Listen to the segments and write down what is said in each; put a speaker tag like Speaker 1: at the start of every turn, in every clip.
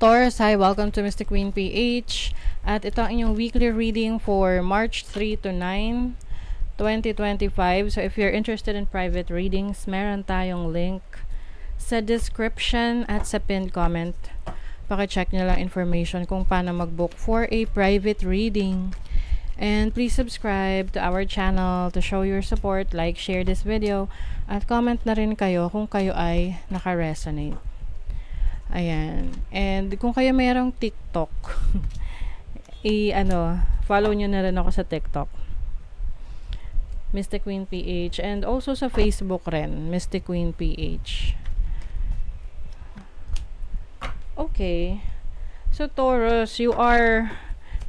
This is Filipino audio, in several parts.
Speaker 1: Taurus, hi, welcome to Mystic Queen PH. At ito ang inyong weekly reading for March 3 to 9, 2025. So if you're interested in private readings, meron tayong link sa description at sa pinned comment. Pakicheck nyo lang information kung paano mag-book for a private reading. And please subscribe to our channel to show your support, like, share this video, at comment na rin kayo kung kayo ay naka-resonate. Ayan. And kung kayo mayroong TikTok, follow nyo na rin ako sa TikTok. Mystic Queen PH. And also sa Facebook rin, Mystic Queen PH. Okay. So Taurus,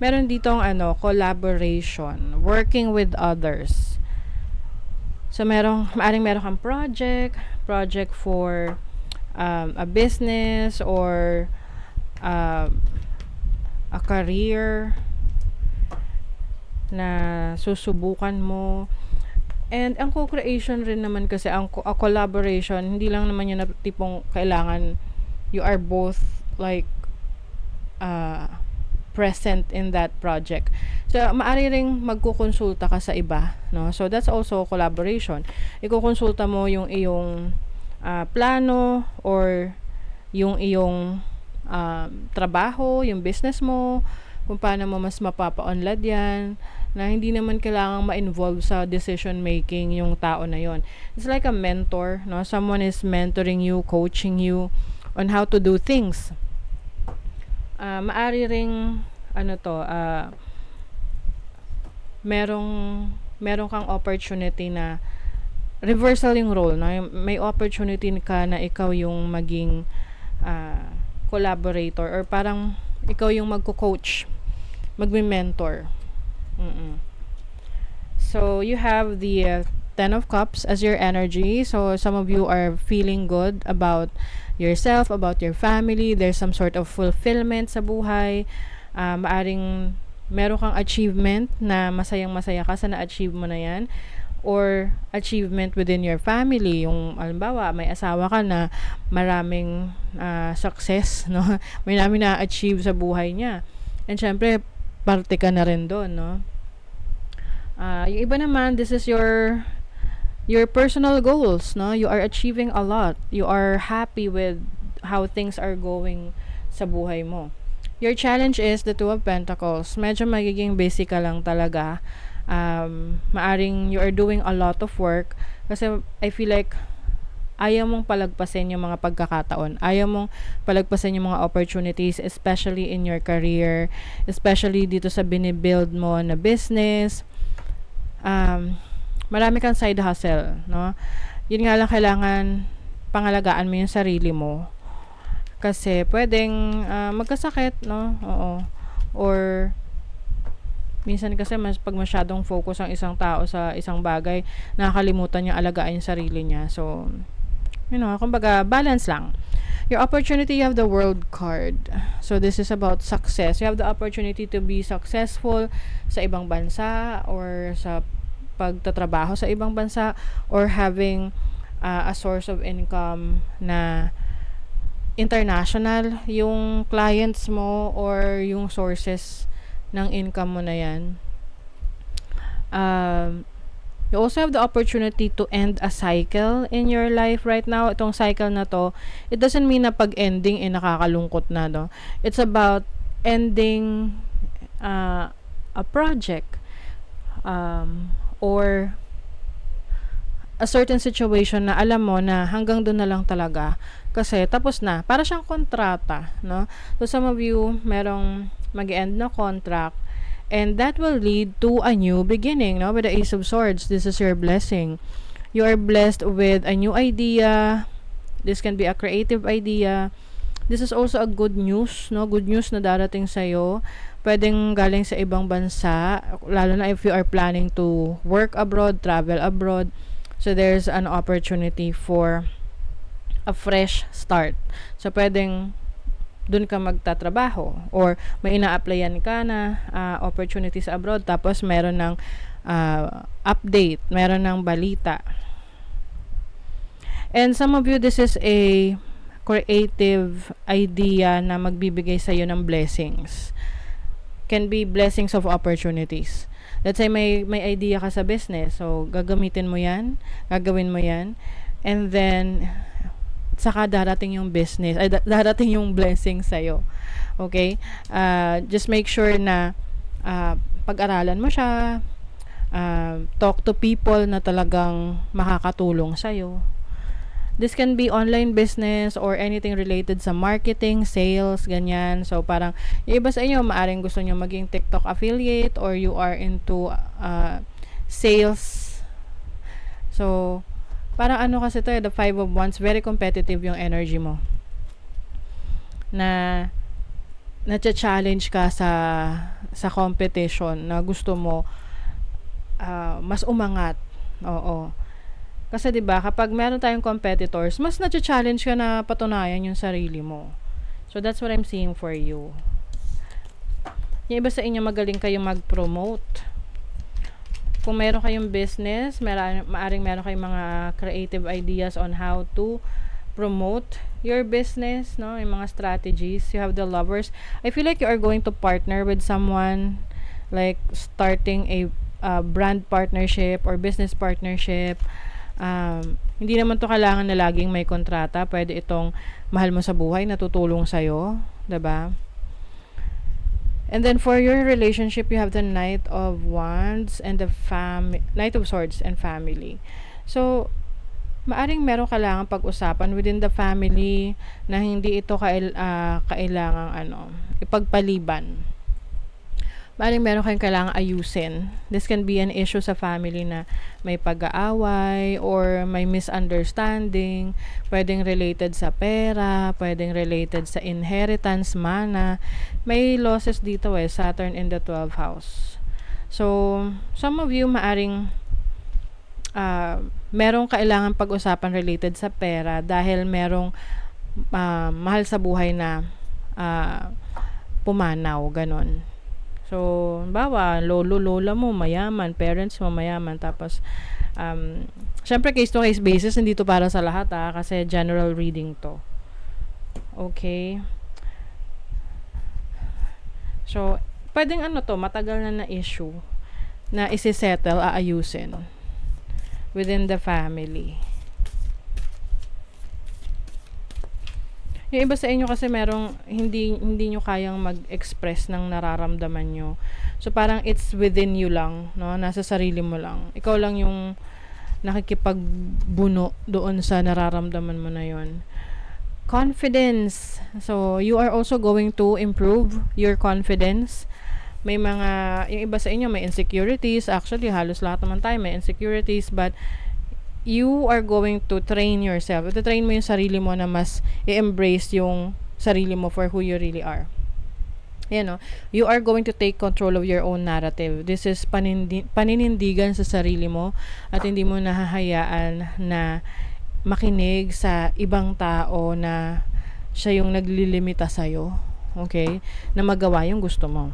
Speaker 1: meron ditong collaboration, working with others. So maaring meron kang project for a business or a career na susubukan mo. And ang co-creation rin naman kasi, a collaboration, hindi lang naman yun na tipong kailangan you are both like present in that project. So, maaari ring magkukonsulta ka sa iba, no? So, that's also collaboration. Ikukonsulta mo yung iyong plano or yung iyong trabaho, yung business mo, kung paano mo mas mapapa-unlad yan, na hindi naman kailangang ma-involve sa decision making yung tao na yon. It's like a mentor, no? Someone is mentoring you, coaching you on how to do things. Maari ring merong kang opportunity na reversal yung role, no? May opportunity ka na ikaw yung maging collaborator, or parang ikaw yung magko-coach, magme-mentor. So you have the Ten of Cups as your energy. So some of you are feeling good about yourself, about your family. There's some sort of fulfillment sa buhay. Maaring meron kang achievement na masayang-masaya ka sa na-achieve mo na yan, or achievement within your family. Yung halimbawa, may asawa ka na maraming success, no? May namin na-achieve sa buhay niya. And syempre, parte ka na rin doon, no? Yung iba naman, this is your personal goals, no? You are achieving a lot. You are happy with how things are going sa buhay mo. Your challenge is the Two of Pentacles. Medyo magiging busy ka lang talaga. Maaring you are doing a lot of work kasi I feel like ayaw mong palagpasin yung mga pagkakataon, ayaw mong palagpasin yung mga opportunities, especially in your career, especially dito sa binibuild mo na business. Marami kang side hustle, no? Yun nga lang, kailangan pangalagaan mo yung sarili mo kasi pwedeng magkasakit, no? Oo. Or minsan kasi pag masyadong focus ang isang tao sa isang bagay, nakakalimutan niya alagaan yung sarili niya. So, kumbaga, balance lang. Your opportunity, you have the World card. So, this is about success. You have the opportunity to be successful sa ibang bansa, or sa pagtatrabaho sa ibang bansa, or having a source of income na international, yung clients mo or yung sources ng income mo na yan. You also have the opportunity to end a cycle in your life right now. Itong cycle na to, it doesn't mean na pag ending nakakalungkot na, no? It's about ending a project or a certain situation na alam mo na hanggang doon na lang talaga kasi tapos na. Para siyang kontrata, no? So some of you merong mag-end na contract, and that will lead to a new beginning, no? With the Ace of Swords, this is your blessing. You are blessed with a new idea. This can be a creative idea. This is also a good news, no? Good news na darating sa'yo. Pwedeng galing sa ibang bansa, lalo na if you are planning to work abroad, travel abroad. So there's an opportunity for a fresh start. So pwedeng doon ka magtatrabaho, or may ina-applyan ka na opportunities abroad, tapos meron ng update, meron ng balita. And some of you, this is a creative idea na magbibigay sa iyo ng blessings. Can be blessings of opportunities. Let's say may idea ka sa business, so gagamitin mo 'yan, gagawin mo 'yan, and then saka darating yung business, ay darating yung blessing sa iyo. Okay? Just make sure na pag-aralan mo siya, talk to people na talagang makakatulong sa iyo. This can be online business or anything related sa marketing, sales, ganyan. So, parang, yung iba sa inyo, maaring gusto nyo maging TikTok affiliate or you are into sales. So, parang ano kasi to, the 5 of Wands, very competitive yung energy mo. Na challenge ka sa competition na gusto mo mas umangat. Oo. Kasi 'di ba, kapag meron tayong competitors, mas na-challenge ka na patunayan yung sarili mo. So that's what I'm seeing for you. Yung iba sa inyo magaling kayong mag-promote. Kung meron kayong business, maaring meron kayong mga creative ideas on how to promote your business, no? Yung mga strategies. You have the Lovers. I feel like you are going to partner with someone, like starting a brand partnership or business partnership. Hindi naman to kailangan na laging may kontrata. Pwede itong mahal mo sa buhay na tutulong sa'yo, 'di ba? And then for your relationship, you have the Knight of Wands and the Knight of Swords and family. So, maaring meron kailangan pag-usapan within the family na hindi ito kailangang ipagpaliban. Maaring meron kayong kailangang ayusin. This can be an issue sa family na may pag-aaway or may misunderstanding. Pwedeng related sa pera, pwedeng related sa inheritance, mana. May losses dito Saturn in the 12th house. So, some of you maaring merong kailangan pag-usapan related sa pera dahil merong mahal sa buhay na pumanaw, ganon. So, bawa, lolo-lola mo mayaman, parents mo mayaman, tapos syempre case to case basis, hindi to para sa lahat kasi general reading to. Okay? So, pwedeng matagal na issue na isi-settle, aayusin within the family. Yung iba sa inyo kasi merong hindi nyo kayang mag-express ng nararamdaman nyo. So, parang it's within you lang, no? Nasa sarili mo lang. Ikaw lang yung nakikipagbuno doon sa nararamdaman mo na yon. Confidence. So, you are also going to improve your confidence. May yung iba sa inyo may insecurities. Actually, halos lahat naman tayo may insecurities, but you are going to train yourself. Train mo yung sarili mo na mas i-embrace yung sarili mo for who you really are. You are going to take control of your own narrative. This is paninindigan sa sarili mo at hindi mo nahahayaan na makinig sa ibang tao na siya yung naglilimita sa'yo. Okay? Na magawa yung gusto mo.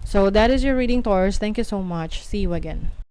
Speaker 1: So, that is your reading, Taurus. Thank you so much. See you again.